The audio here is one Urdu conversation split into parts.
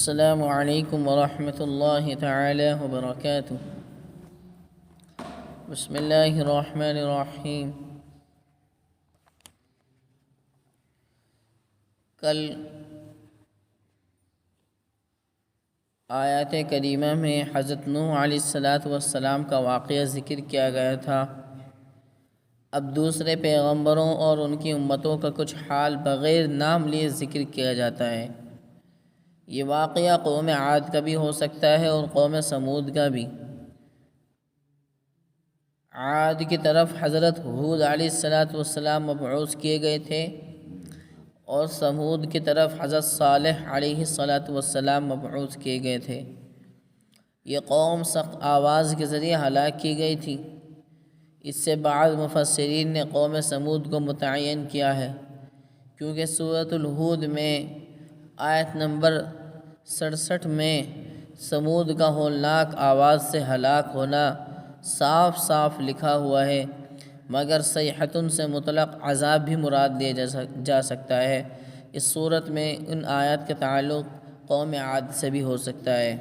السلام علیکم ورحمۃ اللہ تعالی وبرکاتہ۔ بسم اللہ الرحمن الرحیم۔ کل آیات کریمہ میں حضرت نوح علیہ السلام کا واقعہ ذکر کیا گیا تھا۔ اب دوسرے پیغمبروں اور ان کی امتوں کا کچھ حال بغیر نام لیے ذکر کیا جاتا ہے۔ یہ واقعہ قوم عاد کا بھی ہو سکتا ہے اور قوم سمود کا بھی۔ عاد کی طرف حضرت ہود علیہ السلام مبعوث کیے گئے تھے اور سمود کی طرف حضرت صالح علیہ السلام مبعوث کیے گئے تھے۔ یہ قوم سخت آواز کے ذریعے ہلاک کی گئی تھی۔ اس سے بعض مفسرین نے قوم سمود کو متعین کیا ہے، کیونکہ سورۃ الہود میں آیت نمبر 67 میں سمود کا ہولناک آواز سے ہلاک ہونا صاف صاف لکھا ہوا ہے، مگر صیحۃ سے مطلق عذاب بھی مراد لیا جا سکتا ہے۔ اس صورت میں ان آیات کا تعلق قوم عاد سے بھی ہو سکتا ہے۔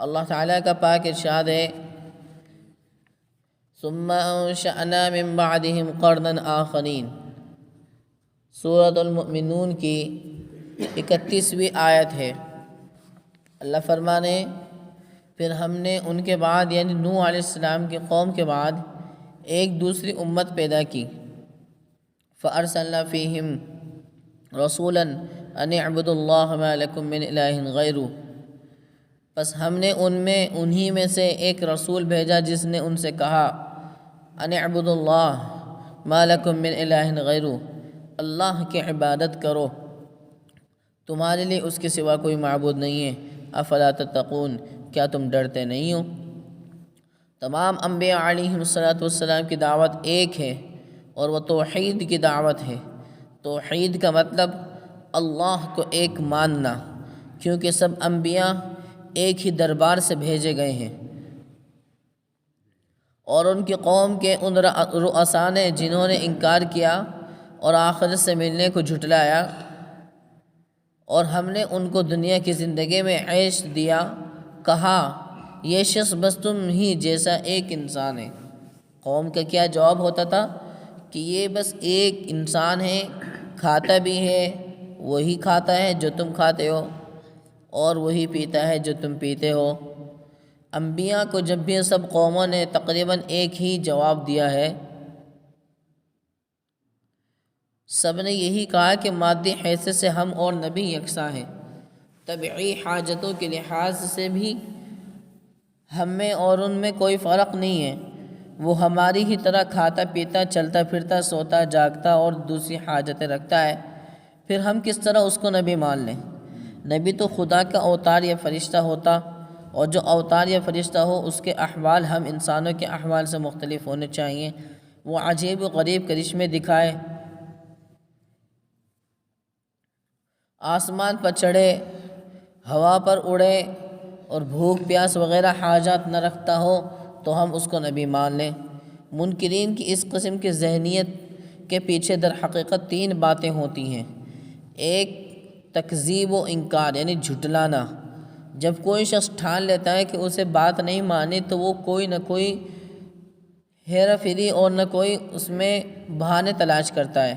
اللہ تعالیٰ کا پاک ارشاد ہے، ثم انشأنا من بعدهم قرنا آخرین۔ سورۃ المؤمنون کی 31ویں آیت ہے۔ اللہ فرمانے، پھر ہم نے ان کے بعد یعنی نوح علیہ السلام کی قوم کے بعد ایک دوسری امت پیدا کی۔ فَأَرْسَلْنَا فِيهِمْ رَسُولًا أَنِ اعْبُدُوا اللَّهَ مَا لَكُم مِّنْ إِلَٰهٍ غَيْرُهُ۔ پس ہم نے انہی میں سے ایک رسول بھیجا جس نے ان سے کہا، أَنِ اعْبُدُوا اللَّهَ مَا لَكُم مِّنْ إِلَٰهٍ غَيْرُهُ، اللہ کی عبادت کرو، تمہارے لیے اس کے سوا کوئی معبود نہیں ہے۔ افلا تتقون، کیا تم ڈرتے نہیں ہو؟ تمام انبیاء علیہم السلام کی دعوت ایک ہے اور وہ توحید کی دعوت ہے۔ توحید کا مطلب اللہ کو ایک ماننا، کیونکہ سب انبیاء ایک ہی دربار سے بھیجے گئے ہیں، اور ان کی قوم کے ان رؤساء نے جنہوں نے انکار کیا اور آخرت سے ملنے کو جھٹلایا، اور ہم نے ان کو دنیا کی زندگی میں عیش دیا، کہا یہ شخص بس تم ہی جیسا ایک انسان ہے۔ قوم کا کیا جواب ہوتا تھا کہ یہ بس ایک انسان ہے، کھاتا بھی ہے وہی کھاتا ہے جو تم کھاتے ہو، اور وہی پیتا ہے جو تم پیتے ہو۔ انبیاء کو جب بھی سب قوموں نے تقریباً ایک ہی جواب دیا ہے، سب نے یہی کہا کہ مادی حیثیت سے ہم اور نبی یکساں ہیں، طبعی حاجتوں کے لحاظ سے بھی ہم میں اور ان میں کوئی فرق نہیں ہے۔ وہ ہماری ہی طرح کھاتا پیتا، چلتا پھرتا، سوتا جاگتا اور دوسری حاجتیں رکھتا ہے، پھر ہم کس طرح اس کو نبی مان لیں؟ نبی تو خدا کا اوتار یا فرشتہ ہوتا، اور جو اوتار یا فرشتہ ہو اس کے احوال ہم انسانوں کے احوال سے مختلف ہونے چاہیے۔ وہ عجیب و غریب کرشمے دکھائے، آسمان پر چڑھے، ہوا پر اڑے اور بھوک پیاس وغیرہ حاجات نہ رکھتا ہو تو ہم اس کو نبی مان لیں۔ منکرین کی اس قسم کی ذہنیت کے پیچھے در حقیقت 3 باتیں ہوتی ہیں۔ ایک، تکذیب و انکار یعنی جھٹلانا۔ جب کوئی شخص ٹھان لیتا ہے کہ اسے بات نہیں مانی تو وہ کوئی نہ کوئی ہیرا پھیری اور نہ کوئی اس میں بہانے تلاش کرتا ہے۔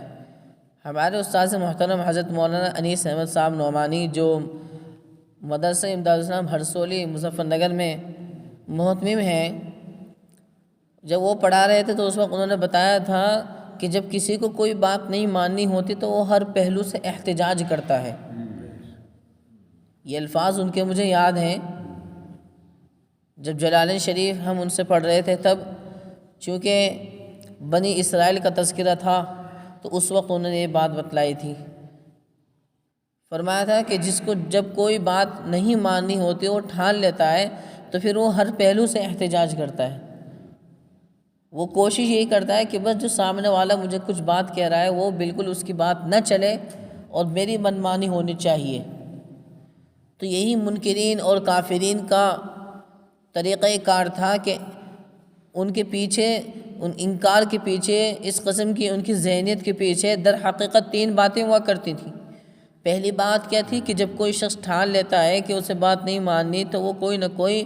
ہمارے استاد محترم حضرت مولانا انیس احمد صاحب نعمانی، جو مدرسہ امداد الاسلام ہرسولی مظفر نگر میں محتمم ہیں، جب وہ پڑھا رہے تھے تو اس وقت انہوں نے بتایا تھا کہ جب کسی کو کوئی بات نہیں ماننی ہوتی تو وہ ہر پہلو سے احتجاج کرتا ہے۔ یہ الفاظ ان کے مجھے یاد ہیں۔ جب جلالین شریف ہم ان سے پڑھ رہے تھے، تب چونکہ بنی اسرائیل کا تذکرہ تھا تو اس وقت انہوں نے یہ بات بتلائی تھی۔ فرمایا تھا کہ جس کو جب کوئی بات نہیں ماننی ہوتی وہ ٹھان لیتا ہے تو پھر وہ ہر پہلو سے احتجاج کرتا ہے۔ وہ کوشش یہی کرتا ہے کہ بس جو سامنے والا مجھے کچھ بات کہہ رہا ہے وہ بالکل اس کی بات نہ چلے اور میری منمانی ہونی چاہیے۔ تو یہی منکرین اور کافرین کا طریقہ کار تھا کہ ان کے پیچھے، ان انکار کے پیچھے، اس قسم کی ان کی ذہنیت کے پیچھے در حقیقت 3 باتیں ہوا کرتی تھیں۔ پہلی بات کیا تھی کہ جب کوئی شخص ٹھان لیتا ہے کہ اسے بات نہیں ماننی تو وہ کوئی نہ کوئی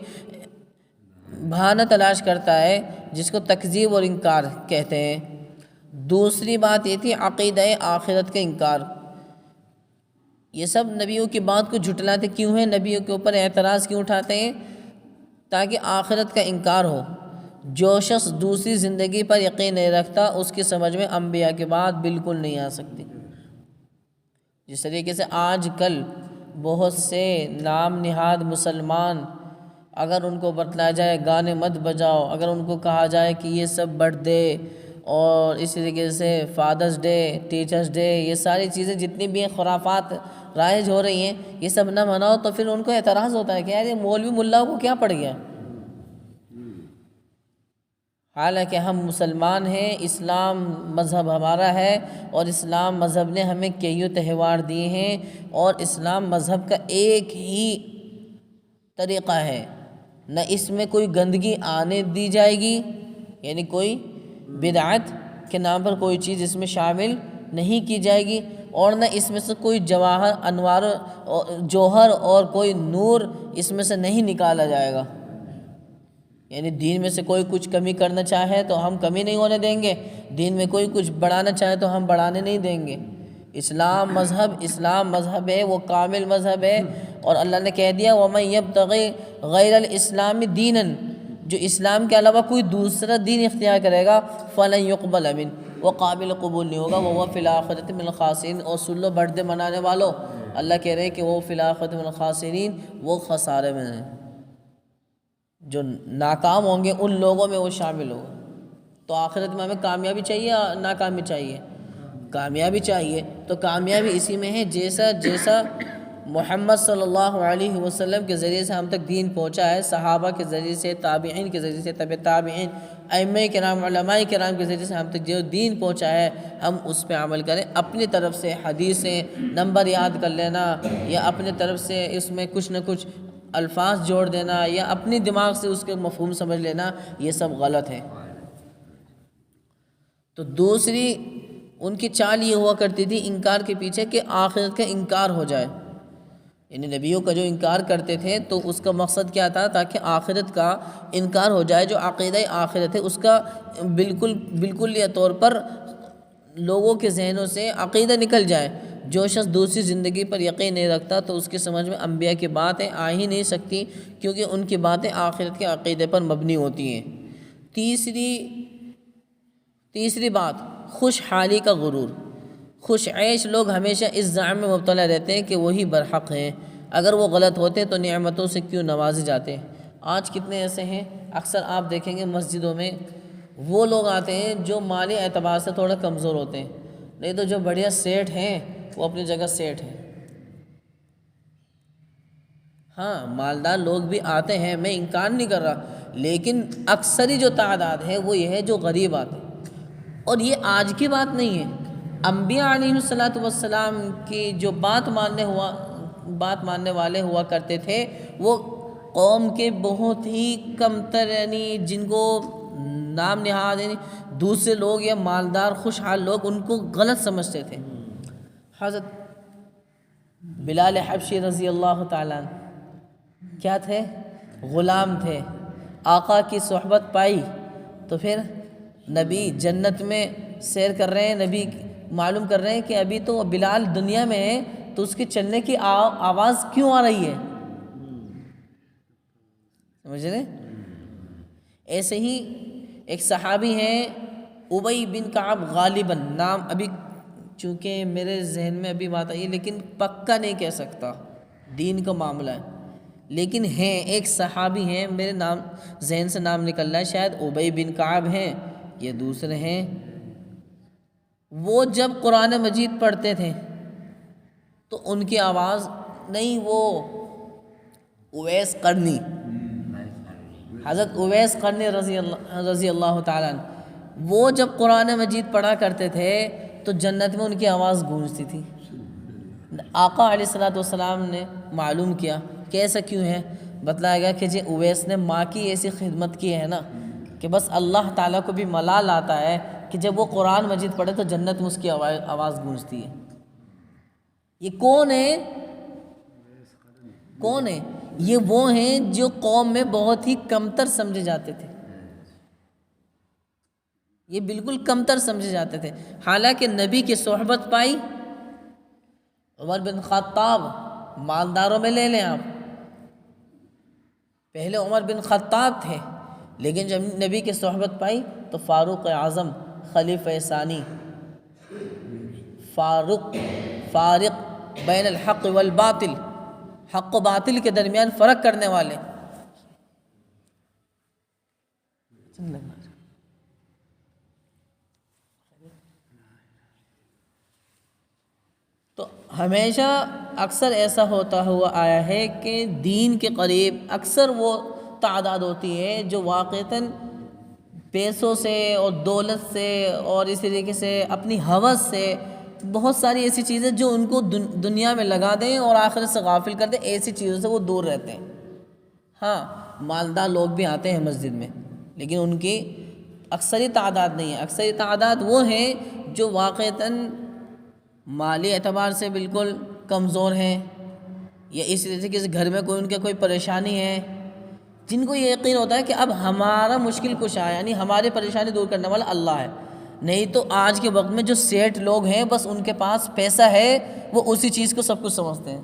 بہانہ تلاش کرتا ہے جس کو تکذیب اور انکار کہتے ہیں۔ دوسری بات یہ تھی عقیدہ آخرت کا انکار۔ یہ سب نبیوں کی بات کو جھٹلاتے کیوں ہیں، نبیوں کے اوپر اعتراض کیوں اٹھاتے ہیں؟ تاکہ آخرت کا انکار ہو۔ جو شخص دوسری زندگی پر یقین نہیں رکھتا اس کی سمجھ میں انبیاء کی بات بالکل نہیں آ سکتی۔ جس طریقے سے آج کل بہت سے نام نہاد مسلمان، اگر ان کو بتلایا جائے گانے مت بجاؤ، اگر ان کو کہا جائے کہ یہ سب برتھ ڈے اور اسی طریقے سے فادرز ڈے، ٹیچرز ڈے، یہ ساری چیزیں جتنی بھی ہیں خرافات رائج ہو رہی ہیں، یہ سب نہ مناؤ، تو پھر ان کو اعتراض ہوتا ہے کہ یار یہ مولوی ملا کو کیا پڑ گیا؟ حالانکہ ہم مسلمان ہیں، اسلام مذہب ہمارا ہے، اور اسلام مذہب نے ہمیں کئیوں تہوار دیے ہیں، اور اسلام مذہب کا ایک ہی طریقہ ہے، نہ اس میں کوئی گندگی آنے دی جائے گی، یعنی کوئی بدعت کے نام پر کوئی چیز اس میں شامل نہیں کی جائے گی، اور نہ اس میں سے کوئی جواہر انوار جوہر اور کوئی نور اس میں سے نہیں نکالا جائے گا۔ یعنی دین میں سے کوئی کچھ کمی کرنا چاہے تو ہم کمی نہیں ہونے دیں گے، دین میں کوئی کچھ بڑھانا چاہے تو ہم بڑھانے نہیں دیں گے۔ اسلام مذہب ہے، وہ کامل مذہب ہے، اور اللہ نے کہہ دیا وَمَن يَبْتَغِي غَيْرَ الْإِسْلَامِ دِينًا، جو اسلام کے علاوہ کوئی دوسرا دین اختیار کرے گا فَلَن يُقْبَلَ مِنْهُ، وہ قابل قبول نہیں ہوگا، وَهُوَ فِي الْآخِرَةِ مِنَ الْخَاسِرِينَ۔ اور سن لو برتھ ڈے منانے والوں، اللہ کہہ رہے ہیں کہ وہ فِي الْآخِرَةِ مِنَ الْخَاسِرِينَ، وہ خسارے میں ہیں، جو ناکام ہوں گے ان لوگوں میں وہ شامل ہوگا۔ تو آخرت میں ہمیں کامیابی چاہیے یا ناکامی چاہیے؟ کامیابی چاہیے۔ تو کامیابی اسی میں ہے جیسا محمد صلی اللہ علیہ وسلم کے ذریعے سے ہم تک دین پہنچا ہے، صحابہ کے ذریعے سے، تابعین کے ذریعے سے، تبع تابعین، ائمہ کرام، علماء کرام کے ذریعے سے ہم تک جو دین پہنچا ہے ہم اس پہ عمل کریں۔ اپنی طرف سے حدیثیں نمبر یاد کر لینا یا اپنی طرف سے اس میں کچھ نہ کچھ الفاظ جوڑ دینا یا اپنی دماغ سے اس کے مفہوم سمجھ لینا، یہ سب غلط ہے۔ تو دوسری ان کی چال یہ ہوا کرتی تھی انکار کے پیچھے کہ آخرت کا انکار ہو جائے، یعنی نبیوں کا جو انکار کرتے تھے تو اس کا مقصد کیا تھا؟ تاکہ آخرت کا انکار ہو جائے، جو عقیدہ آخرت ہے اس کا بالکل یہ طور پر لوگوں کے ذہنوں سے عقیدہ نکل جائے۔ جو شخص دوسری زندگی پر یقین نہیں رکھتا تو اس کی سمجھ میں انبیاء کی باتیں آ ہی نہیں سکتی، کیونکہ ان کی باتیں آخرت کے عقیدے پر مبنی ہوتی ہیں۔ تیسری بات خوشحالی کا غرور۔ خوش عیش لوگ ہمیشہ اس زعم میں مبتلا رہتے ہیں کہ وہی برحق ہیں، اگر وہ غلط ہوتے تو نعمتوں سے کیوں نوازے جاتے۔ آج کتنے ایسے ہیں، اکثر آپ دیکھیں گے مسجدوں میں وہ لوگ آتے ہیں جو مالی اعتبار سے تھوڑا کمزور ہوتے ہیں، نہیں تو جو بڑھیا سیٹ ہیں وہ اپنی جگہ سیٹ ہیں۔ ہاں مالدار لوگ بھی آتے ہیں، میں انکار نہیں کر رہا، لیکن اکثری جو تعداد ہے وہ یہ ہے جو غریب آتے ہیں۔ اور یہ آج کی بات نہیں ہے، انبیاء علیہ السلام کی جو بات ماننے والے ہوا کرتے تھے وہ قوم کے بہت ہی کم تر، یعنی جن کو نام نہاد یعنی دوسرے لوگ یا مالدار خوشحال لوگ ان کو غلط سمجھتے تھے۔ حضرت بلال حبشی رضی اللہ تعالیٰ عنہ کیا تھے؟ غلام تھے، آقا کی صحبت پائی تو پھر نبی جنت میں سیر کر رہے ہیں، نبی معلوم کر رہے ہیں کہ ابھی تو بلال دنیا میں ہے تو اس کے چلنے کی آواز کیوں آ رہی ہے، سمجھ رہے؟ ایسے ہی ایک صحابی ہیں ابی بن کعب، غالباً نام ابھی چونکہ میرے ذہن میں ابھی بات آئی ہے لیکن پکا نہیں کہہ سکتا، دین کا معاملہ ہے، لیکن ہیں ایک صحابی ہیں، میرے ذہن سے نام نکل رہا ہے، شاید ابی بن کعب ہیں یہ دوسرے ہیں۔ وہ جب قرآن مجید پڑھتے تھے تو ان کی آواز نہیں، وہ اویس قرنی، حضرت اویس قرنی رضی اللہ تعالیٰ عنہ، وہ جب قرآن مجید پڑھا کرتے تھے تو جنت میں ان کی آواز گونجتی تھی۔ آقا علیہ السلام نے معلوم کیا کہ ایسا کیوں ہے، بتلایا گیا کہ جی اویس نے ماں کی ایسی خدمت کی ہے نا کہ بس اللہ تعالیٰ کو بھی ملال آتا ہے کہ جب وہ قرآن مجید پڑھے تو جنت میں اس کی آواز گونجتی ہے۔ یہ کون ہے؟ کون ہے یہ؟ وہ ہیں جو قوم میں بہت ہی کمتر سمجھے جاتے تھے، یہ بالکل کمتر سمجھے جاتے تھے، حالانکہ نبی کی صحبت پائی۔ عمر بن خطاب، مالداروں میں لے لیں آپ، پہلے عمر بن خطاب تھے، لیکن جب نبی کی صحبت پائی تو فاروق اعظم، خلیفہ ثانی، فارق بین الحق والباطل، حق و باطل کے درمیان فرق کرنے والے۔ تو ہمیشہ اکثر ایسا ہوتا ہوا آیا ہے کہ دین کے قریب اکثر وہ تعداد ہوتی ہے جو واقعتاً پیسوں سے اور دولت سے اور اس طریقے سے اپنی ہوس سے، بہت ساری ایسی چیزیں جو ان کو دنیا میں لگا دیں اور آخرت سے غافل کر دیں، ایسی چیزوں سے وہ دور رہتے ہیں۔ ہاں، مالدار لوگ بھی آتے ہیں مسجد میں، لیکن ان کی اکثری تعداد نہیں ہے۔ اکثری تعداد وہ ہیں جو واقعتاً مالی اعتبار سے بالکل کمزور ہیں، یا اس طریقے سے گھر میں کوئی ان کے کوئی پریشانی ہے، جن کو یہ یقین ہوتا ہے کہ اب ہمارا مشکل کشا ہے، یعنی ہماری پریشانی دور کرنے والا اللہ ہے۔ نہیں تو آج کے وقت میں جو سیٹ لوگ ہیں، بس ان کے پاس پیسہ ہے، وہ اسی چیز کو سب کچھ سمجھتے ہیں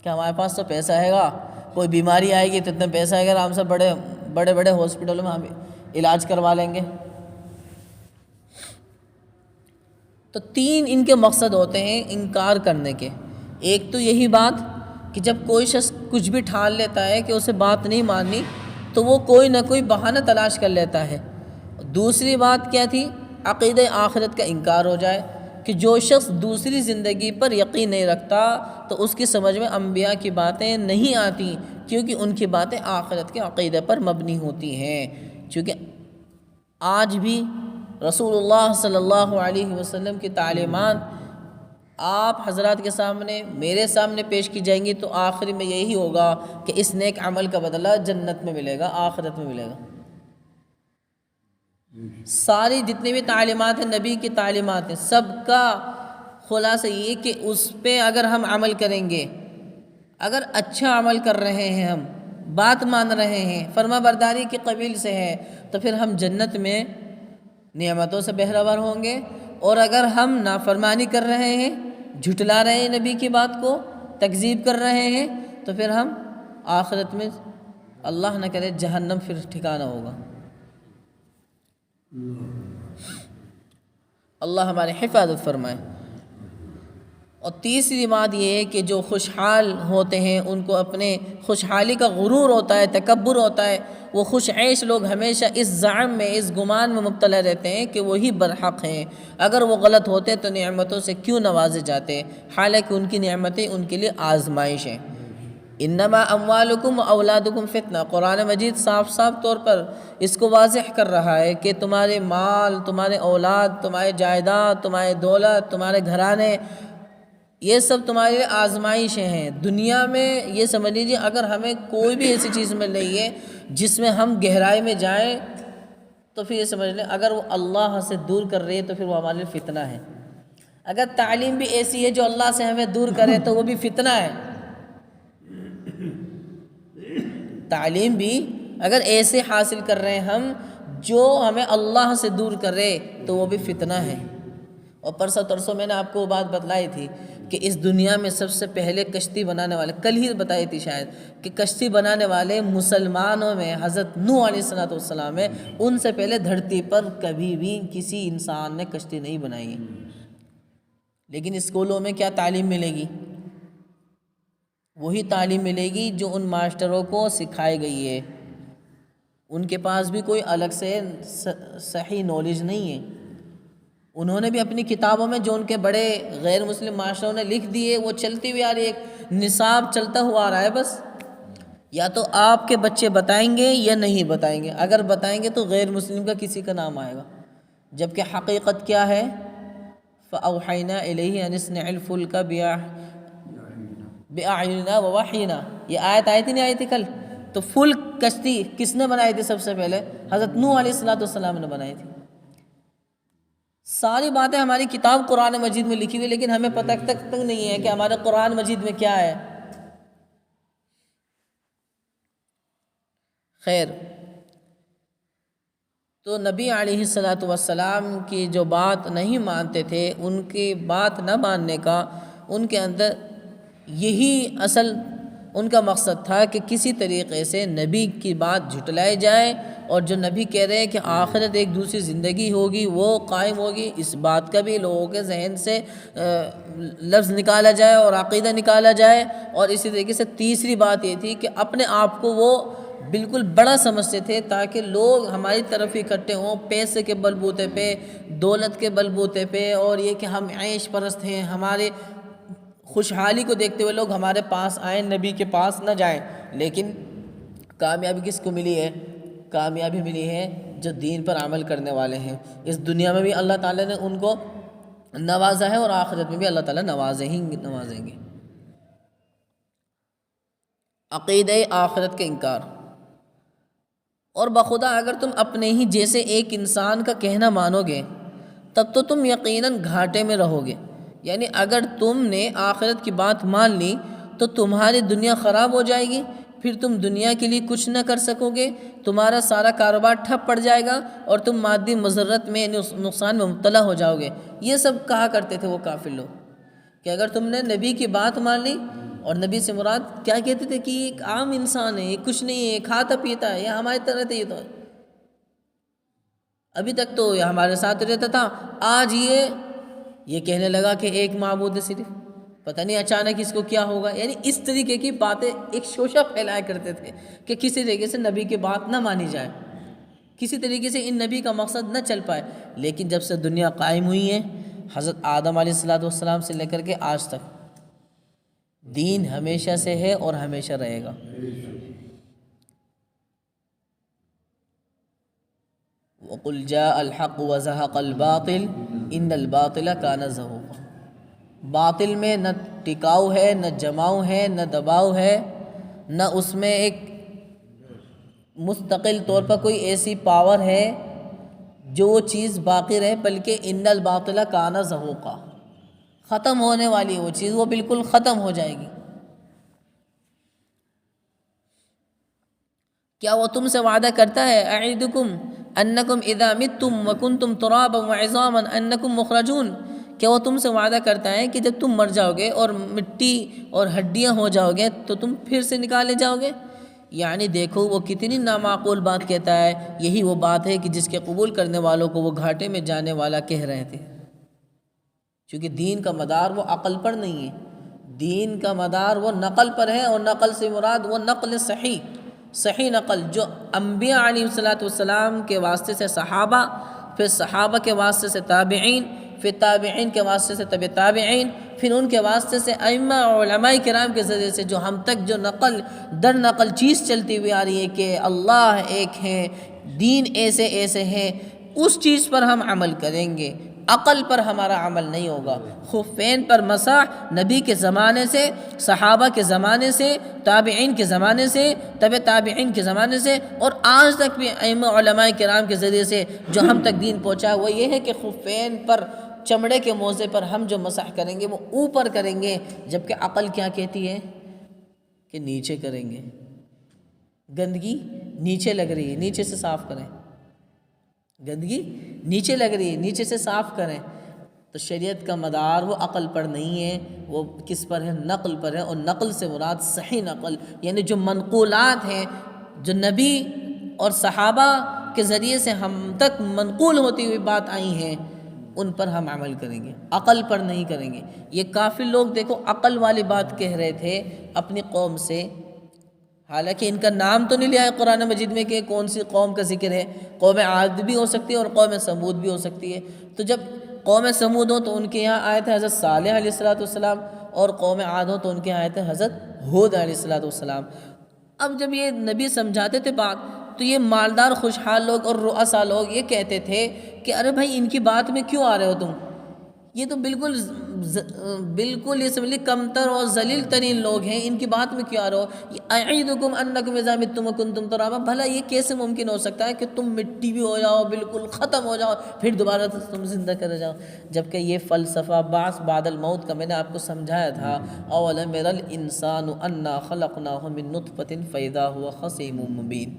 کہ ہمارے پاس تو پیسہ ہے گا، کوئی بیماری آئے گی تو اتنا پیسہ ہے گا، آرام سے بڑے بڑے ہاسپٹلوں میں ہم علاج کروا لیں گے۔ تو تین ان کے مقصد ہوتے ہیں انکار کرنے کے۔ ایک تو یہی بات کہ جب کوئی شخص کچھ بھی ٹھان لیتا ہے کہ اسے بات نہیں ماننی، تو وہ کوئی نہ کوئی بہانہ تلاش کر لیتا ہے۔ دوسری بات کیا تھی؟ عقیدہ آخرت کا انکار ہو جائے، کہ جو شخص دوسری زندگی پر یقین نہیں رکھتا تو اس کی سمجھ میں انبیاء کی باتیں نہیں آتی، کیونکہ ان کی باتیں آخرت کے عقیدے پر مبنی ہوتی ہیں۔ چونکہ آج بھی رسول اللہ صلی اللہ علیہ وسلم کی تعلیمات آپ حضرات کے سامنے، میرے سامنے پیش کی جائیں گی، تو آخری میں یہی ہوگا کہ اس نیک عمل کا بدلہ جنت میں ملے گا، آخرت میں ملے گا۔ ساری جتنی بھی تعلیمات ہیں، نبی کی تعلیمات ہیں، سب کا خلاصہ یہ کہ اس پہ اگر ہم عمل کریں گے، اگر اچھا عمل کر رہے ہیں، ہم بات مان رہے ہیں، فرما برداری کے قبیل سے ہے، تو پھر ہم جنت میں نعمتوں سے بہرور ہوں گے۔ اور اگر ہم نافرمانی کر رہے ہیں، جھٹلا رہے ہیں نبی کی بات کو، تکذیب کر رہے ہیں، تو پھر ہم آخرت میں اللہ نہ کرے جہنم پھر ٹھکانہ ہوگا۔ اللہ ہماری حفاظت فرمائے۔ اور تیسری بات یہ ہے کہ جو خوشحال ہوتے ہیں ان کو اپنے خوشحالی کا غرور ہوتا ہے، تکبر ہوتا ہے۔ وہ خوش عیش لوگ ہمیشہ اس زعم میں، اس گمان میں مبتلا رہتے ہیں کہ وہی برحق ہیں، اگر وہ غلط ہوتے تو نعمتوں سے کیوں نوازے جاتے، حالانکہ ان کی نعمتیں ان کے لیے آزمائش ہیں۔ انما اموالکم و اولادکم فتنہ، قرآن مجید صاف صاف طور پر اس کو واضح کر رہا ہے کہ تمہارے مال، تمہارے اولاد، تمہارے جائیداد، تمہارے دولت، تمہارے گھرانے، یہ سب تمہارے لیے آزمائشیں ہیں۔ دنیا میں یہ سمجھ لیجیے، اگر ہمیں کوئی بھی ایسی چیز مل رہی ہے جس میں ہم گہرائی میں جائیں، تو پھر یہ سمجھ لیں اگر وہ اللہ سے دور کر رہی ہے تو پھر وہ ہمارے لیے فتنہ ہے۔ اگر تعلیم بھی ایسی ہے جو اللہ سے ہمیں دور کرے تو وہ بھی فتنہ ہے۔ تعلیم بھی اگر ایسے حاصل کر رہے ہیں ہم جو ہمیں اللہ سے دور کرے تو وہ بھی فتنہ ہے۔ اور پرسوں ترسوں میں نے آپ کو وہ بات بتلائی تھی کہ اس دنیا میں سب سے پہلے کشتی بنانے والے، کل ہی بتائی تھی شاید، کہ کشتی بنانے والے مسلمانوں میں حضرت نوح علیہ السلام ہے۔ ان سے پہلے دھرتی پر کبھی بھی کسی انسان نے کشتی نہیں بنائی ہے۔ لیکن اسکولوں میں کیا تعلیم ملے گی؟ وہی تعلیم ملے گی جو ان ماسٹروں کو سکھائی گئی ہے۔ ان کے پاس بھی کوئی الگ سے صحیح نالج نہیں ہے۔ انہوں نے بھی اپنی کتابوں میں جو ان کے بڑے غیر مسلم ماسٹروں نے لکھ دیے وہ چلتی ہوئی آ رہی ہے، ایک نصاب چلتا ہوا آ رہا ہے۔ بس یا تو آپ کے بچے بتائیں گے یا نہیں بتائیں گے، اگر بتائیں گے تو غیر مسلم کا کسی کا نام آئے گا، جبکہ حقیقت کیا ہے؟ فَأَوْحَيْنَا إِلَيْهِ أَنِ اصْنِعِ الْفُلْكَ بِأَعْيُنِنَا وَوَحْيِنَا، یہ آیت آئی تھی نہیں آئی تھی کل؟ تو فلک، کشتی کس نے بنائی تھی سب سے پہلے؟ حضرت نوح علیہ السلام نے بنائی تھی۔ ساری باتیں ہماری کتاب قرآن مجید میں لکھی ہوئی، لیکن ہمیں پتہ تک نہیں ہے کہ ہمارے قرآن مجید میں کیا ہے۔ خیر، تو نبی علیہ الصلاۃ والسلام کی جو بات نہیں مانتے تھے، ان کی بات نہ ماننے کا ان کے اندر یہی اصل ان کا مقصد تھا کہ کسی طریقے سے نبی کی بات جھٹلائی جائے، اور جو نبی کہہ رہے ہیں کہ آخرت ایک دوسری زندگی ہوگی وہ قائم ہوگی، اس بات کا بھی لوگوں کے ذہن سے لفظ نکالا جائے اور عقیدہ نکالا جائے۔ اور اسی طریقے سے تیسری بات یہ تھی کہ اپنے آپ کو وہ بالکل بڑا سمجھتے تھے تاکہ لوگ ہماری طرف اکٹھے ہوں، پیسے کے بل بوتے پہ، دولت کے بل بوتے پہ، اور یہ کہ ہم عیش پرست ہیں، ہمارے خوشحالی کو دیکھتے ہوئے لوگ ہمارے پاس آئیں، نبی کے پاس نہ جائیں۔ لیکن کامیابی کس کو ملی ہے؟ کامیابی ملی ہے جو دین پر عمل کرنے والے ہیں۔ اس دنیا میں بھی اللہ تعالیٰ نے ان کو نوازا ہے، اور آخرت میں بھی اللہ تعالیٰ نوازیں گے۔ عقیدہ آخرت کے انکار۔ اور بخدا اگر تم اپنے ہی جیسے ایک انسان کا کہنا مانو گے تب تو تم یقیناً گھاٹے میں رہو گے۔ یعنی اگر تم نے آخرت کی بات مان لی تو تمہاری دنیا خراب ہو جائے گی، پھر تم دنیا کے لیے کچھ نہ کر سکو گے، تمہارا سارا کاروبار ٹھپ پڑ جائے گا، اور تم مادی مسرت میں، نقصان میں مبتلا ہو جاؤ گے۔ یہ سب کہا کرتے تھے وہ کافر لوگ کہ اگر تم نے نبی کی بات مان لی، اور نبی سے مراد کیا کہتے تھے کہ یہ ایک عام انسان ہے، یہ کچھ نہیں ہے، کھاتا پیتا ہے، یہ ہماری طرح تھے، یہ تو ابھی تک تو یہ ہمارے ساتھ رہتا تھا، آج یہ کہنے لگا کہ ایک معبود ہے صرف، پتہ نہیں اچانک اس کو کیا ہوگا۔ یعنی اس طریقے کی باتیں ایک شوشہ پھیلایا کرتے تھے کہ کسی طریقے سے نبی کی بات نہ مانی جائے، کسی طریقے سے ان نبی کا مقصد نہ چل پائے۔ لیکن جب سے دنیا قائم ہوئی ہے، حضرت آدم علیہ السلام سے لے کر کے آج تک دین ہمیشہ سے ہے اور ہمیشہ رہے گا۔ وَقُلْ جَاءَ الْحَقُّ وَزَهَقَ الْبَاطِلُ إِنَّ الْبَاطِلَ كَانَ زَهُوقًا۔ باطل میں نہ ٹکاؤ ہے، نہ جماؤ ہے، نہ دباؤ ہے، نہ اس میں ایک مستقل طور پر کوئی ایسی پاور ہے جو وہ چیز باقی رہے، بلکہ ان الباطل کان زہوقا، ختم ہونے والی وہ چیز، وہ بالکل ختم ہو جائے گی۔ کیا وہ تم سے وعدہ کرتا ہے اعدکم انکم اذا متم وکنتم ترابا وعظاما انکم مخرجون؟ کیا وہ تم سے وعدہ کرتا ہے کہ جب تم مر جاؤ گے اور مٹی اور ہڈیاں ہو جاؤ گے تو تم پھر سے نکالے جاؤ گے؟ یعنی دیکھو وہ کتنی نامعقول بات کہتا ہے۔ یہی وہ بات ہے کہ جس کے قبول کرنے والوں کو وہ گھاٹے میں جانے والا کہہ رہے تھے، چونکہ دین کا مدار وہ عقل پر نہیں ہے، دین کا مدار وہ نقل پر ہے، اور نقل سے مراد وہ نقل صحیح نقل جو انبیاء علیہ السلام کے واسطے سے صحابہ، پھر صحابہ کے واسطے سے تابعین، پھر تابعین کے واسطے سے تبع تابعین، پھر ان کے واسطے سے ائمہ اور علماء کرام کے ذریعے سے جو ہم تک جو نقل در نقل چیز چلتی ہوئی آ رہی ہے کہ اللہ ایک ہے، دین ایسے ایسے ہے، اس چیز پر ہم عمل کریں گے، عقل پر ہمارا عمل نہیں ہوگا۔ خفین پر مسح نبی کے زمانے سے، صحابہ کے زمانے سے، تابعین کے زمانے سے، تبع تابعین کے زمانے سے، اور آج تک بھی ائمہ علماء کرام کے ذریعے سے جو ہم تک دین پہنچا وہ یہ ہے کہ خفین پر، چمڑے کے موزے پر ہم جو مسح کریں گے وہ اوپر کریں گے، جبکہ عقل کیا کہتی ہے کہ نیچے کریں گے۔ گندگی نیچے لگ رہی ہے، نیچے سے صاف کریں، گندگی نیچے لگ رہی ہے، نیچے سے صاف کریں۔ تو شریعت کا مدار وہ عقل پر نہیں ہے، وہ کس پر ہے؟ نقل پر ہے، اور نقل سے مراد صحیح نقل، یعنی جو منقولات ہیں، جو نبی اور صحابہ کے ذریعے سے ہم تک منقول ہوتی ہوئی بات آئی ہیں ان پر ہم عمل کریں گے، عقل پر نہیں کریں گے۔ یہ کافر لوگ دیکھو عقل والی بات کہہ رہے تھے اپنی قوم سے، حالانکہ ان کا نام تو نہیں لیا ہے قرآن مجید میں کہ کون سی قوم کا ذکر ہے، قوم عاد بھی ہو سکتی ہے اور قوم سمود بھی ہو سکتی ہے۔ تو جب قوم سمود ہو تو ان کے یہاں آئے تھے حضرت صالح علیہ السلام، اور قوم عاد ہو تو ان کے یہاں آئے تھے حضرت ہود علیہ السلام۔ اب جب یہ نبی سمجھاتے تھے بات تو یہ مالدار خوشحال لوگ اور رؤسا لوگ یہ کہتے تھے کہ ارے بھائی ان کی بات میں کیوں آ رہے ہو تم، یہ تو بالکل بالکل یہ سمجھ لی کمتر اور ذلیل ترین لوگ ہیں، ان کی بات میں کیوں آ رہے ہو؟ اعیدکم انکم اذا متم وکنتم ترابا، بھلا یہ کیسے ممکن ہو سکتا ہے کہ تم مٹی بھی ہو جاؤ، بالکل ختم ہو جاؤ، پھر دوبارہ تم زندہ کر جاؤ؟ جبکہ یہ فلسفہ بعث بعد الموت کا میں نے آپ کو سمجھایا تھا، اولم یری الانسان انا خلقناہ من نطفۃ فاذا هو خصیم مبین۔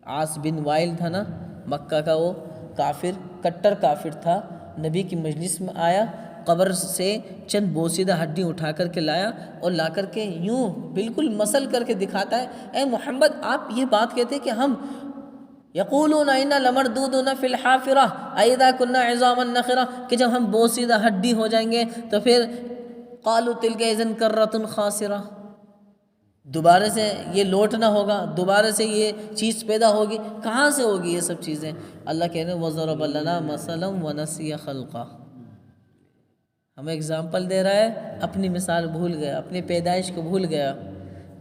عاص بن وائل تھا نا مکہ کا، وہ کافر، کٹر کافر تھا، نبی کی مجلس میں آیا، قبر سے چند بوسیدہ ہڈی اٹھا کر کے لایا اور لا کر کے یوں بالکل مسل کر کے دکھاتا ہے، اے محمد آپ یہ بات کہتے ہیں کہ ہم یقولون انا لمردودون فی الحافرہ اذا کنا عظاما نخرہ، کہ جب ہم بوسیدہ ہڈی ہو جائیں گے تو پھر قالوا تلک اذا کرۃ خاسرہ، دوبارہ سے یہ لوٹنا ہوگا، دوبارہ سے یہ چیز پیدا ہوگی، کہاں سے ہوگی یہ سب چیزیں؟ اللہ کہہ رہے ہیں وَضَرَبَ لَنَا مَثَلًا وَنَسِيَ خَلْقَهُ، ہمیں اگزامپل دے رہا ہے، اپنی مثال بھول گیا، اپنی پیدائش کو بھول گیا۔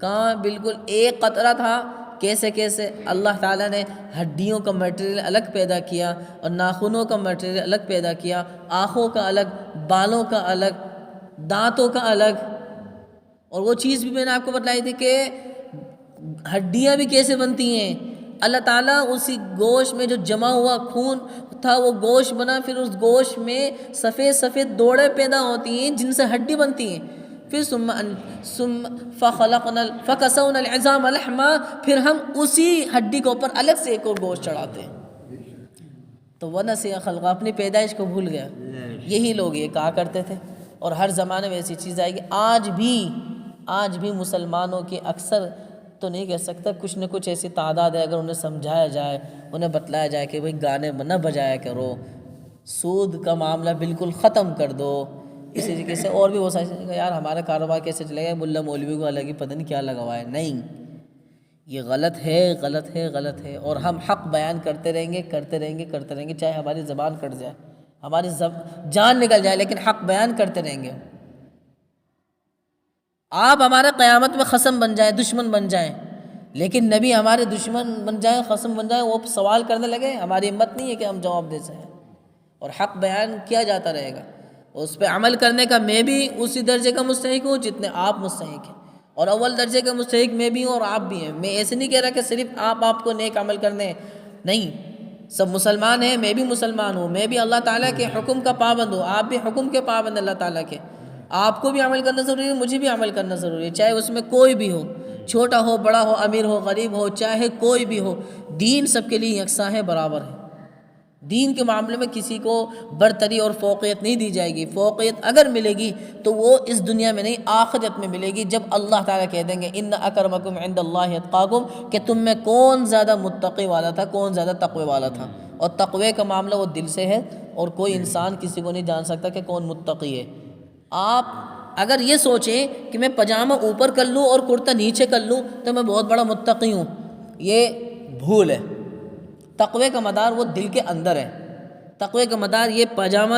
کہاں بالکل ایک قطرہ تھا، کیسے کیسے اللہ تعالیٰ نے ہڈیوں کا میٹیریل الگ پیدا کیا اور ناخنوں کا میٹیریل الگ پیدا کیا، آنکھوں کا الگ، بالوں کا الگ، دانتوں کا الگ، اور وہ چیز بھی میں نے آپ کو بتلائی تھی کہ ہڈیاں بھی کیسے بنتی ہیں۔ اللہ تعالیٰ اسی گوشت میں جو جمع ہوا خون تھا وہ گوشت بنا، پھر اس گوشت میں سفید سفید دوڑیں پیدا ہوتی ہیں جن سے ہڈی بنتی ہیں، پھر فَكَسَوْنَا الْعِظَامَ لَحْمًا، پھر ہم اسی ہڈی کے اوپر الگ سے ایک اور گوشت چڑھاتے ہیں۔ تو وَنَسِيَ خَلْقَهُ، اپنی پیدائش کو بھول گیا۔ یہی لوگ یہ کہا کرتے تھے، اور ہر زمانے میں ایسی چیز آئے گی۔ آج بھی مسلمانوں کی اکثر تو نہیں کہہ سکتا، کچھ نہ کچھ ایسی تعداد ہے، اگر انہیں سمجھایا جائے، انہیں بتلایا جائے کہ بھئی گانے نہ بجایا کرو، سود کا معاملہ بالکل ختم کر دو، اسی طریقے سے اور بھی وہ ساری، یار ہمارا کاروبار کیسے چلے گا، ملا مولوی کو الگ ہی پتہ نہیں کیا لگا ہوا ہے۔ نہیں، یہ غلط ہے، غلط ہے، غلط ہے، اور ہم حق بیان کرتے رہیں گے، کرتے رہیں گے، کرتے رہیں گے، چاہے ہماری زبان کٹ جائے، ہماری جان نکل جائے، لیکن حق بیان کرتے رہیں گے۔ آپ ہمارے قیامت میں خصم بن جائیں، دشمن بن جائیں، لیکن نبی ہمارے دشمن بن جائیں، خصم بن جائیں، وہ سوال کرنے لگے، ہماری ہمت نہیں ہے کہ ہم جواب دے سکیں، اور حق بیان کیا جاتا رہے گا۔ اس پہ عمل کرنے کا میں بھی اسی درجے کا مستحق ہوں جتنے آپ مستحق ہیں، اور اول درجے کا مستحق میں بھی ہوں اور آپ بھی ہیں۔ میں ایسے نہیں کہہ رہا کہ صرف آپ کو نیک عمل کرنے ہیں، نہیں، سب مسلمان ہیں، میں بھی مسلمان ہوں، میں بھی اللہ تعالیٰ کے حکم کا پابند ہوں، آپ بھی حکم کے پابند ہیں اللہ تعالیٰ کے۔ آپ کو بھی عمل کرنا ضروری ہے، مجھے بھی عمل کرنا ضروری ہے، چاہے اس میں کوئی بھی ہو، چھوٹا ہو، بڑا ہو، امیر ہو، غریب ہو، چاہے کوئی بھی ہو، دین سب کے لیے یکساں ہے، برابر ہے۔ دین کے معاملے میں کسی کو برتری اور فوقیت نہیں دی جائے گی۔ فوقیت اگر ملے گی تو وہ اس دنیا میں نہیں، آخرت میں ملے گی، جب اللہ تعالیٰ کہہ دیں گے ان اکرمکم عند اللہ اتقاکم، کہ تم میں کون زیادہ متقی والا تھا، کون زیادہ تقوی والا تھا۔ اور تقوی کا معاملہ وہ دل سے ہے، اور کوئی انسان کسی کو نہیں جان سکتا کہ کون متقی ہے۔ آپ اگر یہ سوچیں کہ میں پاجامہ اوپر کر لوں اور کرتا نیچے کر لوں تو میں بہت بڑا متقی ہوں، یہ بھول ہے۔ تقوی کا مدار وہ دل کے اندر ہے۔ تقوی کا مدار یہ پاجامہ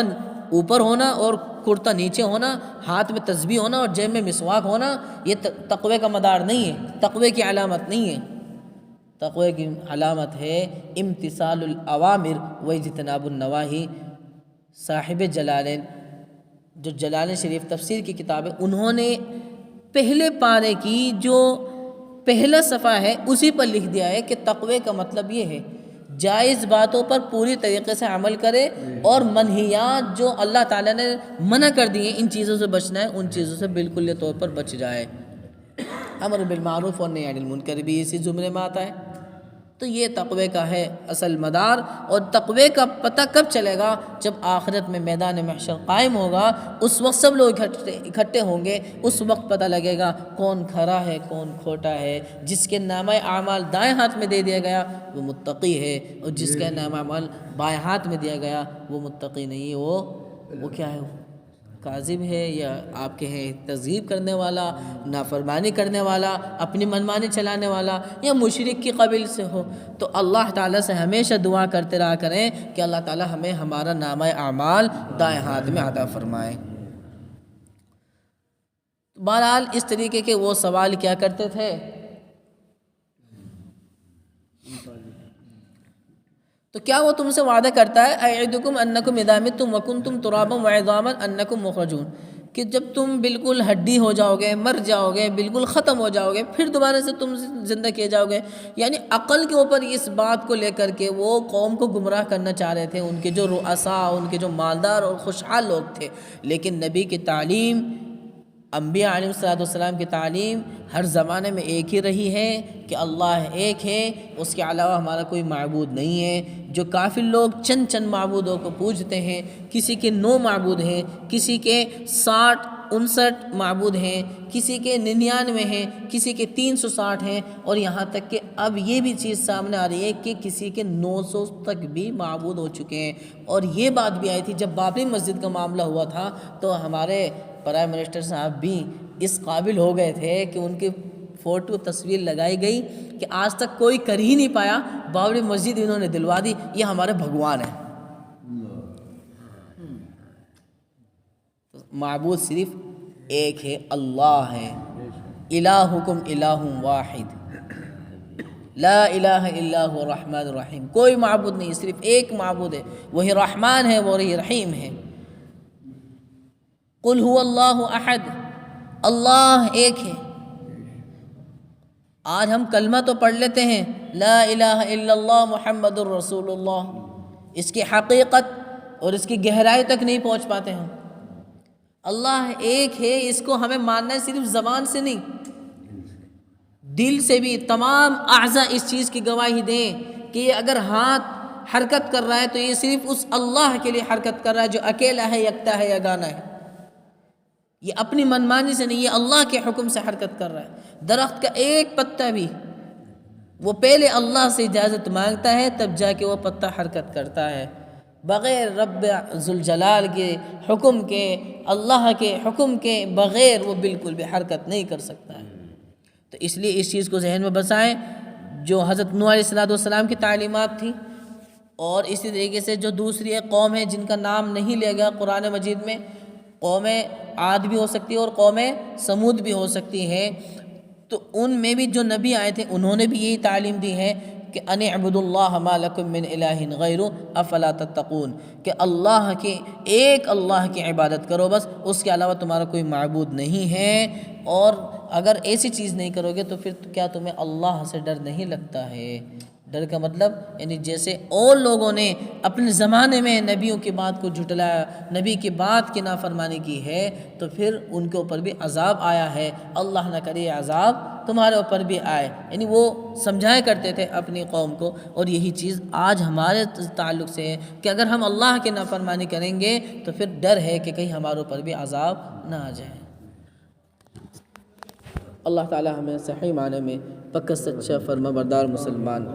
اوپر ہونا اور کرتا نیچے ہونا، ہاتھ میں تسبیح ہونا اور جیب میں مسواک ہونا، یہ تقوی کا مدار نہیں ہے، تقوی کی علامت نہیں ہے۔ تقوی کی علامت ہے امتثال الاوامر و اجتناب النواہی۔ صاحب جلالین، جو جلالین شریف تفسیر کی کتاب ہے، انہوں نے پہلے پارے کی جو پہلا صفحہ ہے اسی پر لکھ دیا ہے کہ تقوی کا مطلب یہ ہے جائز باتوں پر پوری طریقے سے عمل کرے، اور منہیات جو اللہ تعالیٰ نے منع کر دی ہیں ان چیزوں سے بچنا ہے، ان چیزوں سے بالکل طور پر بچ جائے۔ امر بالمعروف اور نہی عن المنکر بھی اسی زمرے میں آتا ہے۔ تو یہ تقوی کا ہے اصل مدار، اور تقوی کا پتہ کب چلے گا؟ جب آخرت میں میدان محشر قائم ہوگا، اس وقت سب لوگ اکٹھے ہوں گے، اس وقت پتہ لگے گا کون کھرا ہے کون کھوٹا ہے۔ جس کے نامہ اعمال دائیں ہاتھ میں دے دیا گیا وہ متقی ہے، اور جس کا نامہ اعمال بائیں ہاتھ میں دیا گیا وہ متقی نہیں ہے، وہ کیا ہے؟ کاذب ہے، یا آپ کے ہیں تکذیب کرنے والا، نافرمانی کرنے والا، اپنی منمانی چلانے والا، یا مشرک کی قبیل سے ہو۔ تو اللہ تعالیٰ سے ہمیشہ دعا کرتے رہا کریں کہ اللہ تعالیٰ ہمیں ہمارا نامہ اعمال دائیں ہاتھ میں عطا فرمائے۔ بہرحال اس طریقے کے وہ سوال کیا کرتے تھے، تو کیا وہ تم سے وعدہ کرتا ہے اعدکم انکم اذا متم وکنتم ترابا وعظاما انکم مخرجون، کہ جب تم بالکل ہڈی ہو جاؤ گے، مر جاؤ گے، بالکل ختم ہو جاؤ گے، پھر دوبارہ سے تم زندہ کیے جاؤ گے. یعنی عقل کے اوپر اس بات کو لے کر کے وہ قوم کو گمراہ کرنا چاہ رہے تھے، ان کے جو رؤساء، ان کے جو مالدار اور خوشحال لوگ تھے. لیکن نبی کی تعلیم، انبیاء علیہ السلام کی تعلیم ہر زمانے میں ایک ہی رہی ہے کہ اللہ ایک ہے، اس کے علاوہ ہمارا کوئی معبود نہیں ہے. جو کافر لوگ چند معبودوں کو پوجتے ہیں، کسی کے 9 معبود ہیں، کسی کے 60-59 معبود ہیں، کسی کے 99 ہیں، کسی کے 360 ہیں، اور یہاں تک کہ اب یہ بھی چیز سامنے آ رہی ہے کہ کسی کے 900 تک بھی معبود ہو چکے ہیں. اور یہ بات بھی آئی تھی جب بابری مسجد کا معاملہ ہوا تھا، تو ہمارے پرائم منسٹر صاحب بھی اس قابل ہو گئے تھے کہ ان کی فوٹو تصویر لگائی گئی کہ آج تک کوئی کر ہی نہیں پایا، بابری مسجد انہوں نے دلوا دی، یہ ہمارے بھگوان ہیں. معبود صرف ایک ہے، اللہ ہے. الہکم الہ واحد لا الہ الا هو الرحمن الرحیم. کوئی معبود نہیں، صرف ایک معبود ہے، وہی رحمان ہے، وہی رحیم ہے. قل هو اللہ احد، اللہ ایک ہے. آج ہم کلمہ تو پڑھ لیتے ہیں لا الہ الا اللہ محمد الرسول اللہ، اس کی حقیقت اور اس کی گہرائی تک نہیں پہنچ پاتے ہیں. اللہ ایک ہے، اس کو ہمیں ماننا ہے، صرف زبان سے نہیں، دل سے بھی. تمام اعضاء اس چیز کی گواہی دیں کہ یہ اگر ہاتھ حرکت کر رہا ہے تو یہ صرف اس اللہ کے لیے حرکت کر رہا ہے جو اکیلا ہے، یکتا ہے، یگانہ ہے. یہ اپنی منمانی سے نہیں، یہ اللہ کے حکم سے حرکت کر رہا ہے. درخت کا ایک پتا بھی وہ پہلے اللہ سے اجازت مانگتا ہے، تب جا کے وہ پتا حرکت کرتا ہے. بغیر رب ذوالجلال کے حکم کے، اللہ کے حکم کے بغیر وہ بالکل بھی حرکت نہیں کر سکتا ہے. تو اس لیے اس چیز کو ذہن میں بسائیں، جو حضرت نوح علیہ السلام کی تعلیمات تھی. اور اسی طریقے سے جو دوسری ایک قوم ہے جن کا نام نہیں لیا گیا قرآن مجید میں، قوم عاد بھی ہو سکتی ہے اور قوم سمود بھی ہو سکتی ہے. تو ان میں بھی جو نبی آئے تھے انہوں نے بھی یہی تعلیم دی ہے کہ ان اعبدوا اللہ ما لکم من الہ غیرہ افلا تتقون، کہ اللہ کے ایک اللہ کی عبادت کرو، بس اس کے علاوہ تمہارا کوئی معبود نہیں ہے. اور اگر ایسی چیز نہیں کرو گے تو پھر کیا تمہیں اللہ سے ڈر نہیں لگتا ہے؟ ڈر کا مطلب یعنی جیسے اور لوگوں نے اپنے زمانے میں نبیوں کی بات کو جھٹلایا، نبی کی بات کی نافرمانی کی ہے، تو پھر ان کے اوپر بھی عذاب آیا ہے. اللہ نہ کرے عذاب تمہارے اوپر بھی آئے. یعنی وہ سمجھایا کرتے تھے اپنی قوم کو، اور یہی چیز آج ہمارے تعلق سے ہے کہ اگر ہم اللہ کی نافرمانی کریں گے تو پھر ڈر ہے کہ کہیں ہمارے اوپر بھی عذاب نہ آ جائے. اللہ تعالی ہمیں صحیح معنی میں پکا سچا فرما بردار مسلمان.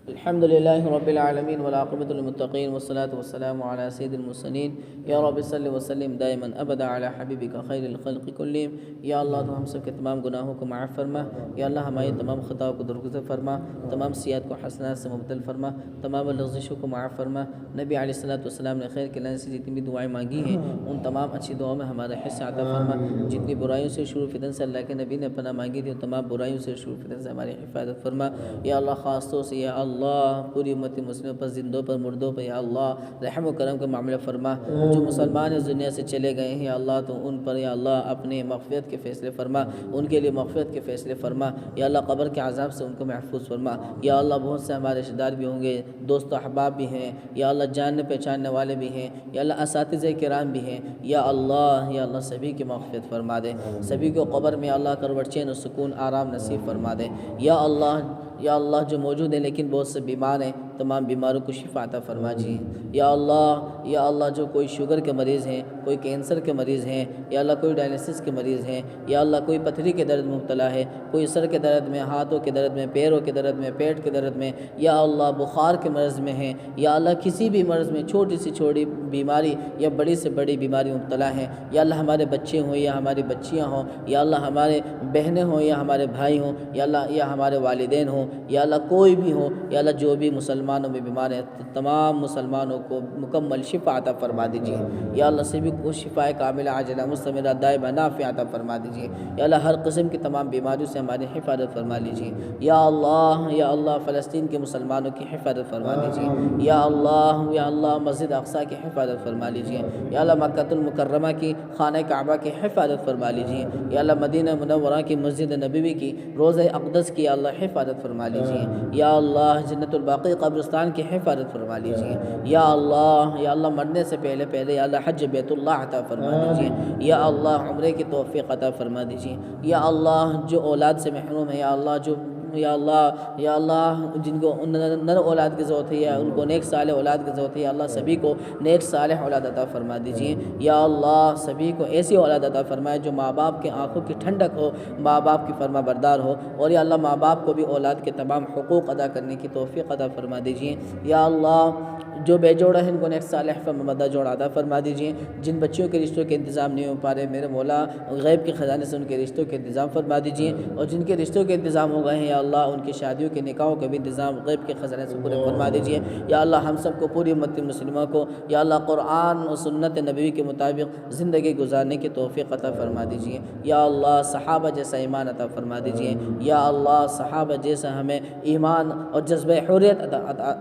الحمد لله رب العالمين والعاقبة للمتقين والصلاة والسلام على سيد المرسلين. یا رب صلی وسلم دائما ابدا علی حبیبک خیر الخلق کلہم. یا اللہ تو ہم سب کے تمام گناہوں کو معاف فرما. یا اللہ ہماری تمام خطاؤں کو درگزر فرما، تمام سیئات کو حسنات سے مبدل فرما، تمام لغزشوں کو معاف فرما. نبی علیہ السلام نے خیر کے لائن سے جتنی بھی دعائیں مانگی ہیں ان تمام اچھی دعاؤں میں ہمارا حصہ عطا فرما. جتنی برائیوں سے شروع فتن سے اللہ کے نبی نے پناہ مانگی تھی ان تمام برائیوں سے شروع فتن سے ہماری حفاظت فرما. یا اللہ خاص طور سے یا اللہ پوری امت مسلموں پر، زندوں پر، مردوں پر یا اللہ رحم و کرم کا معاملہ فرما. جو مسلمان اس دنیا سے چلے گئے ہیں یا اللہ تو ان پر یا اللہ اپنے مغفرت کے فیصلے فرما، ان کے لیے مغفرت کے فیصلے فرما. یا اللہ قبر کے عذاب سے ان کو محفوظ فرما. یا اللہ بہت سے ہمارے رشتہ دار بھی ہوں گے، دوست و احباب بھی ہیں، یا اللہ جاننے پہچاننے والے بھی ہیں، یا اللہ اساتذہ کرام بھی ہیں. یا اللہ سبھی کی مغفرت فرما دے، سبھی کو قبر میں اللہ کروٹ چین و سکون آرام نصیب فرما دے. یا اللہ جو موجود ہیں لیکن بہت سے بیمار ہیں، تمام بیماروں کو شفا عطا فرما جی. یا اللہ جو کوئی شوگر کے مریض ہیں، کوئی کینسر کے مریض ہیں، یا اللہ کوئی ڈائلسس کے مریض ہیں، یا اللہ کوئی پتھری کے درد میں مبتلا ہے، کوئی سر کے درد میں، ہاتھوں کے درد میں، پیروں کے درد میں، پیٹ کے درد میں، یا اللہ بخار کے مرض میں ہیں، یا اللہ کسی بھی مرض میں چھوٹی سے چھوٹی بیماری یا بڑی سے بڑی بیماری مبتلا ہیں. یا اللہ ہمارے بچے ہوں یا ہماری بچیاں ہوں، یا اللہ ہمارے بہنیں ہوں یا ہمارے بھائی ہوں، یا اللہ یا ہمارے والدین ہوں، یا اللہ کوئی بھی ہو، یا اللہ جو بھی مسلمان مسلمانوں میں بیمار ہیں تمام مسلمانوں کو مکمل شفا عطا فرما دیجیے یا اللہ سبھی کو شفا کاملہ عاجلہ مستمرہ دائمہ نافعہ عطا فرما دیجیے یا اللہ ہر قسم کی تمام بیماریوں سے ہماری حفاظت فرما لیجیے یا اللہ فلسطین کے مسلمانوں کی حفاظت فرما دیجیے یا اللہ مسجد اقصیٰ کی حفاظت فرما لیجیے یا اللہ مکہ المکرمہ کی خانہ کعبہ کی حفاظت فرما لیجیے یا اللہ مدینہ منورہ کی مسجد نبوی کی روضہ اقدس کی اللہ حفاظت فرما لیجیے یا اللہ جنت الباقی قبرستان کی حفاظت فرما لیجیے یا اللہ مرنے سے پہلے یا اللہ حج بیت اللہ عطا فرما دیجیے یا اللہ عمرے کی توفیق عطا فرما دیجیے یا اللہ جو اولاد سے محروم ہے یا اللہ جن کو نر اولاد کی ضرورت ہے یا ان کو نیک صالح اولاد کی ضرورت ہے یا اللہ سبھی کو نیک صالح اولاد عطا فرما دیجیے یا اللہ سبھی کو ایسی اولاد عطا فرمائے جو ماں باپ کے آنکھوں کی ٹھنڈک ہو ماں باپ کی فرما بردار ہو اور یا اللہ ماں باپ کو بھی اولاد کے تمام حقوق ادا کرنے کی توفیق عطا فرما دیجیے یا اللہ جو بے جوڑا ہے ان کو نیک صالح فرماندہ جوڑا عطا فرما دیجیے جن بچوں کے رشتوں کے انتظام نہیں ہو پا رہے میرے مولا غیب کے خزانے سے ان کے رشتوں کے انتظام فرما دیجیے اور جن کے رشتوں کے انتظام ہو گئے ہیں یا اللہ ان کی شادیوں کے نکاحوں کے بھی انتظام غیب کے خزانے سے پورے فرما دیجیے یا اللہ ہم سب کو پوری امت مسلمہ کو یا اللہ قرآن و سنت نبوی کے مطابق زندگی گزارنے کی توفیق عطا فرما دیجیے یا اللہ صحابہ جیسا ایمان عطا فرما دیجیے یا اللہ صحابہ جیسا ہمیں ایمان اور جذبہ حریت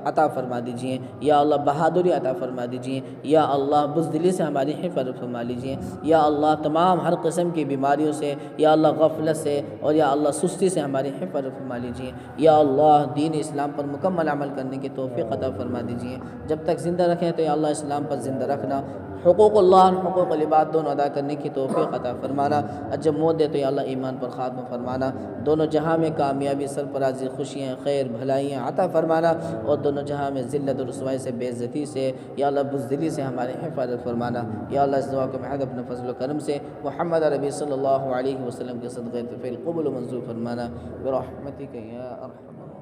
عطا فرما دیجیے یا اللہ بہادری عطا فرما دیجیے یا اللہ بزدلی سے ہماری حفاظت فرما لیجیے یا اللہ تمام ہر قسم کی بیماریوں سے یا اللہ غفلت سے اور یا اللہ سستی سے ہماری حفاظت فرما لیجیے یا اللہ دین اسلام پر مکمل عمل کرنے کی توفیق عطا فرما دیجیے جب تک زندہ رکھیں تو یا اللہ اسلام پر زندہ رکھنا حقوق اللہ اور حقوق العباد دونوں ادا کرنے کی توفیق عطا فرمانا اور جب موت دے تو یا اللہ ایمان پر خاتمہ فرمانا دونوں جہاں میں کامیابی سرفرازی خوشیاں خیر بھلائیاں عطا فرمانا اور دونوں جہاں میں ذلت و رسوائی سے بے عزتی سے یا اللہ بزدلی سے ہماری حفاظت فرمانا یا اللہ اس دعا کو محض اپنے فضل و کرم سے محمد عربی صلی اللہ علیہ وسلم کے صدقے فعل قبول و منظور فرمانا برحمتک یا ارحم